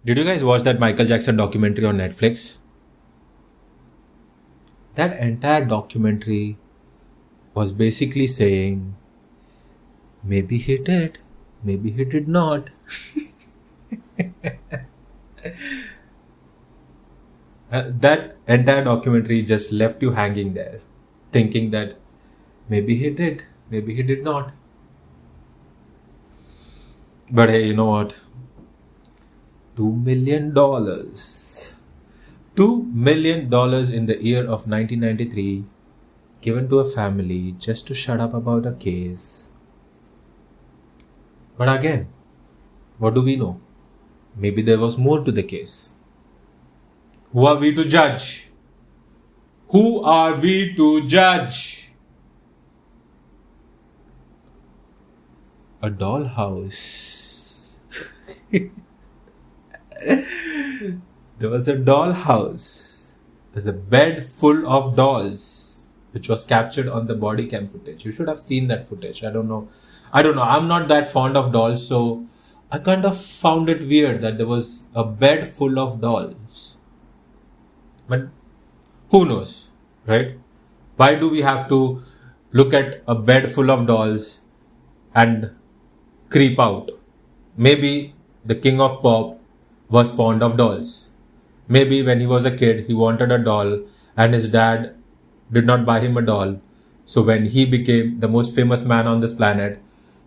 Did you guys watch that Michael Jackson documentary on Netflix? That entire documentary was basically saying maybe he did, maybe he did not. That entire documentary just left you hanging there, thinking that maybe he did, maybe he did not. But hey, you know what? $2 million. $2 million in the year of 1993 given to a family just to shut up about a case. But again, what do we know? Maybe there was more to the case. Who are we to judge? Who are we to judge? A dollhouse. There was a dollhouse. There's a bed full of dolls, which was captured on the body cam footage. You should have seen that footage. I don't know. I'm not that fond of dolls, so I kind of found it weird that there was a bed full of dolls. But who knows, right? Why do we have to look at a bed full of dolls and creep out? Maybe the king of pop was fond of dolls. Maybe when he was a kid, he wanted a doll and his dad did not buy him a doll. So when he became the most famous man on this planet,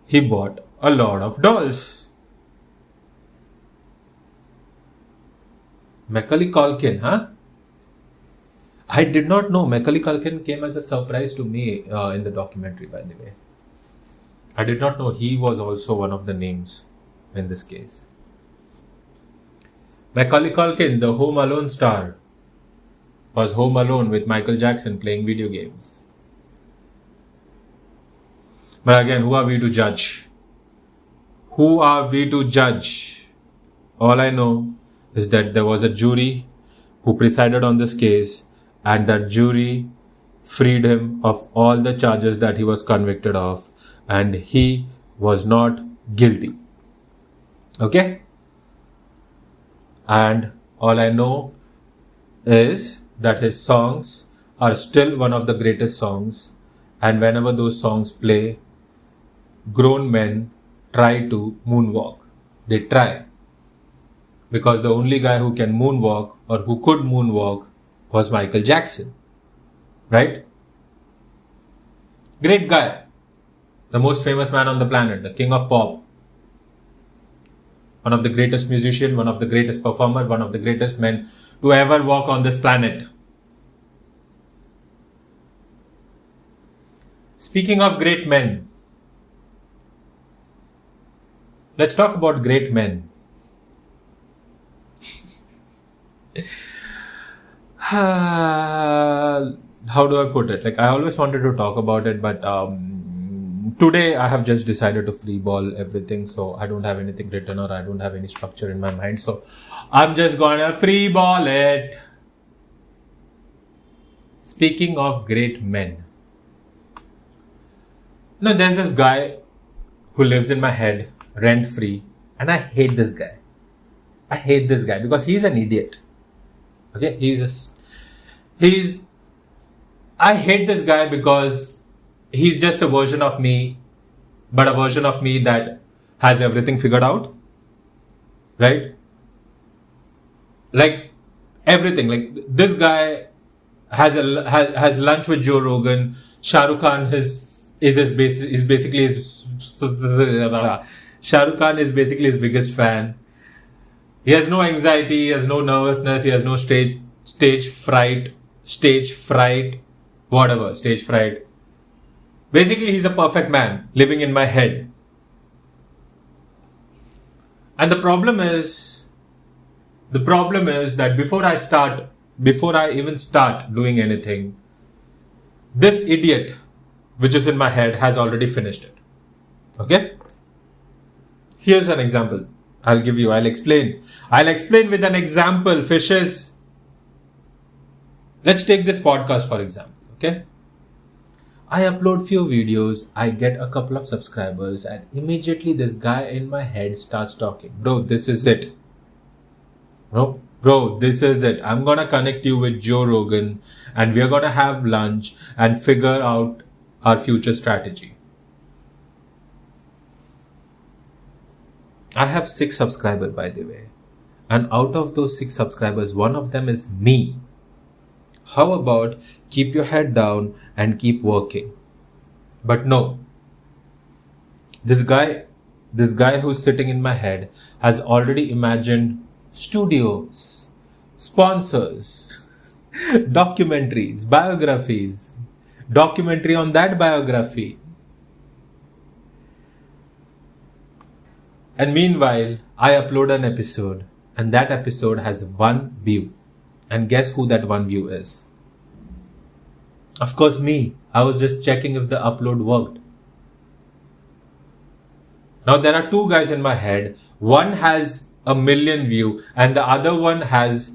he bought a lot of dolls. Macaulay Culkin, huh? I did not know Macaulay Culkin came as a surprise to me in the documentary, by the way. I did not know he was also one of the names in this case. Macaulay Culkin, the Home Alone star, was home alone with Michael Jackson playing video games. But again, who are we to judge? Who are we to judge? All I know is that there was a jury who presided on this case, and that jury freed him of all the charges that he was convicted of, and he was not guilty. Okay? And all I know is that his songs are still one of the greatest songs, and whenever those songs play, grown men try to moonwalk. They try. Because the only guy who can moonwalk or who could moonwalk was Michael Jackson. Right? Great guy. The most famous man on the planet, the king of pop. One of the greatest musicians, one of the greatest performers, one of the greatest men to ever walk on this planet. Speaking of great men, let's talk about great men. How do I put it? Like, I always wanted to talk about it, but today I have just decided to freeball everything, so I don't have anything written or I don't have any structure in my mind, so I'm just gonna freeball it. Speaking of great men, there's this guy who lives in my head rent free, and I hate this guy. I hate this guy because he's an idiot. Okay, I hate this guy because he's just a version of me, but a version of me that has everything figured out. Right? Like everything. Like this guy has lunch with Joe Rogan. Shah Rukh Khan is basically his Shah Rukh Khan is basically his biggest fan. He has no anxiety, he has no nervousness, he has no stage fright. Basically, he's a perfect man living in my head. And the problem is that before I even start doing anything, this idiot, which is in my head, has already finished it. Okay? Here's an example. I'll explain with an example, fishes. Let's take this podcast for example, okay? I upload few videos, I get a couple of subscribers, and immediately this guy in my head starts talking. Bro, this is it. No, bro, this is it. I'm gonna connect you with Joe Rogan and we're gonna have lunch and figure out our future strategy. I have 6 subscribers, by the way. And out of those 6 subscribers, one of them is me. How about keep your head down and keep working? But no, this guy who's sitting in my head has already imagined studios, sponsors, documentaries, biographies, documentary on that biography. And meanwhile, I upload an episode and that episode has 1 view. And guess who that 1 view is? Of course, me. I was just checking if the upload worked. Now there are 2 guys in my head. One has 1,000,000 view and the other one has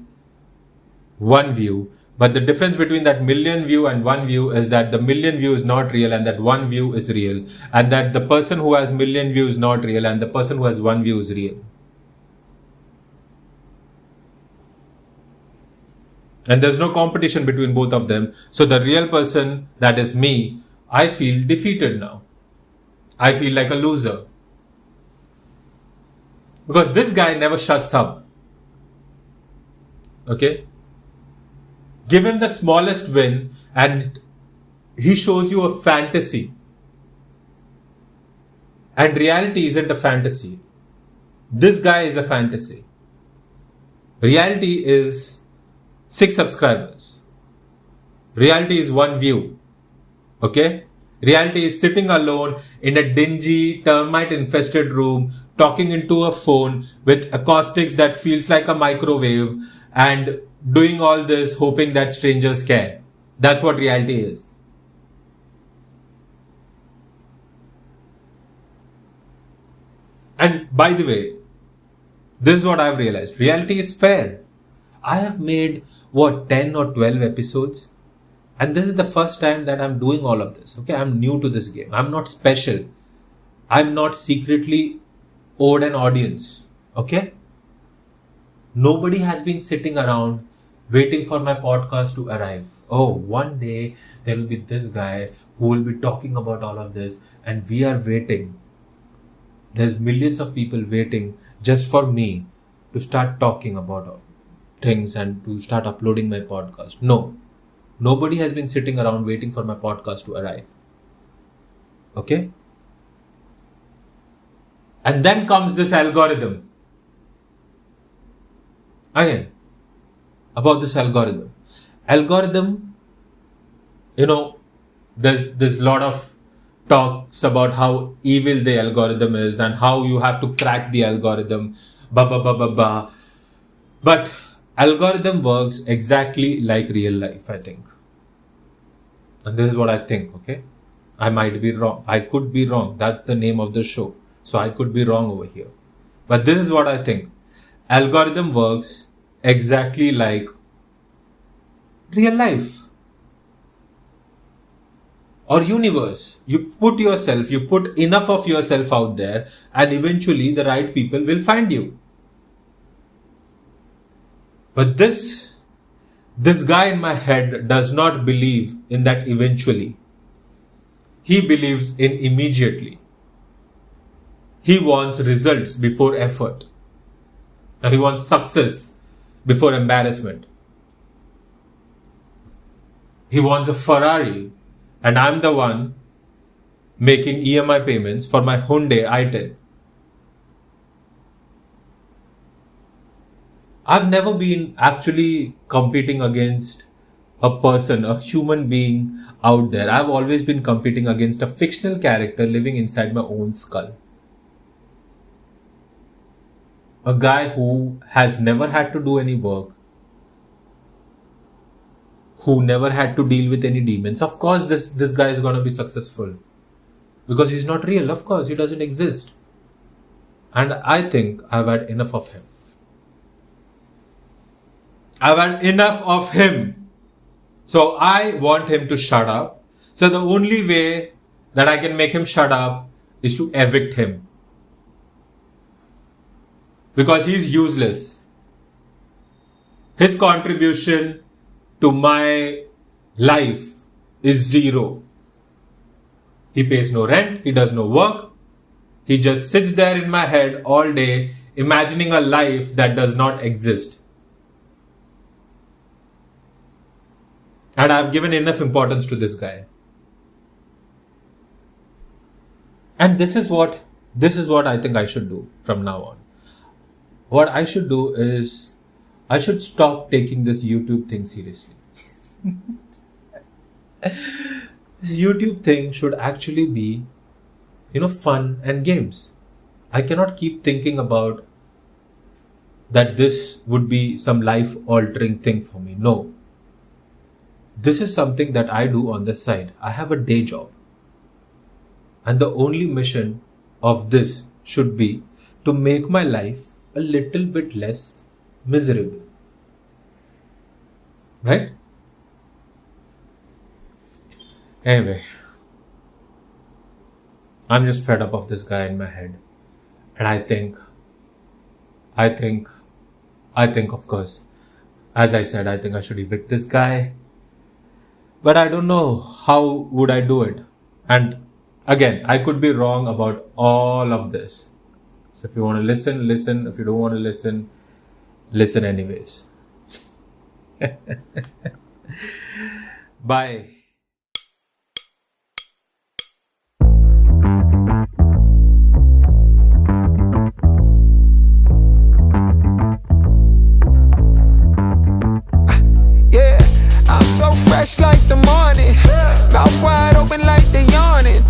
1 view. But the difference between that 1,000,000 view and 1 view is that the 1,000,000 view is not real and that 1 view is real. And that the person who has 1,000,000 view is not real and the person who has 1 view is real. And there's no competition between both of them. So the real person, that is me, I feel defeated now. I feel like a loser. Because this guy never shuts up. Okay? Give him the smallest win and he shows you a fantasy. And reality isn't a fantasy. This guy is a fantasy. Reality is 6 subscribers. Reality is 1 view. Okay? Reality is sitting alone in a dingy, termite-infested room, talking into a phone with acoustics that feels like a microwave and doing all this hoping that strangers care. That's what reality is. And by the way, this is what I've realized. Reality is fair. I have made 10 or 12 episodes, and this is the first time that I'm doing all of this. Okay, I'm new to this game. I'm not special. I'm not secretly owed an audience. Okay, nobody has been sitting around waiting for my podcast to arrive. Oh, one day there will be this guy who will be talking about all of this, and we are waiting. There's millions of people waiting just for me to start talking about things and to start uploading my podcast. No, nobody has been sitting around waiting for my podcast to arrive. Okay? And then comes this algorithm. Again, about this algorithm. Algorithm, there's a lot of talks about how evil the algorithm is and how you have to crack the algorithm. But algorithm works exactly like real life, I think. And this is what I think, okay? I might be wrong. I could be wrong. That's the name of the show. So I could be wrong over here. But this is what I think. Algorithm works exactly like real life. Or universe. You put enough of yourself out there and eventually the right people will find you. But this guy in my head does not believe in that eventually. He believes in immediately. He wants results before effort. And he wants success before embarrassment. He wants a Ferrari. And I'm the one making EMI payments for my Hyundai i10. I've never been actually competing against a person, a human being out there. I've always been competing against a fictional character living inside my own skull. A guy who has never had to do any work, who never had to deal with any demons. Of course, this guy is going to be successful because he's not real. Of course, he doesn't exist. And I think I've had enough of him. I've had enough of him. So I want him to shut up. So the only way that I can make him shut up is to evict him. Because he's useless. His contribution to my life is zero. He pays no rent, he does no work. He just sits there in my head all day, imagining a life that does not exist. And I've given enough importance to this guy. And this is what I think I should do from now on. What I should do is I should stop taking this YouTube thing seriously. This YouTube thing should actually be, fun and games. I cannot keep thinking about that this would be some life-altering thing for me. No. This is something that I do on the side. I have a day job. And the only mission of this should be to make my life a little bit less miserable. Right? Anyway, I'm just fed up of this guy in my head. And I think, of course, as I said, I think I should evict this guy. But I don't know how would I do it. And again, I could be wrong about all of this. So if you want to listen, listen. If you don't want to listen, listen anyways. Bye. Fresh like the morning, mouth wide open like they yawning.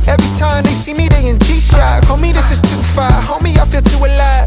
Every time they see me, they in G-Shock. Homie, this is too far. Homie, I feel too alive.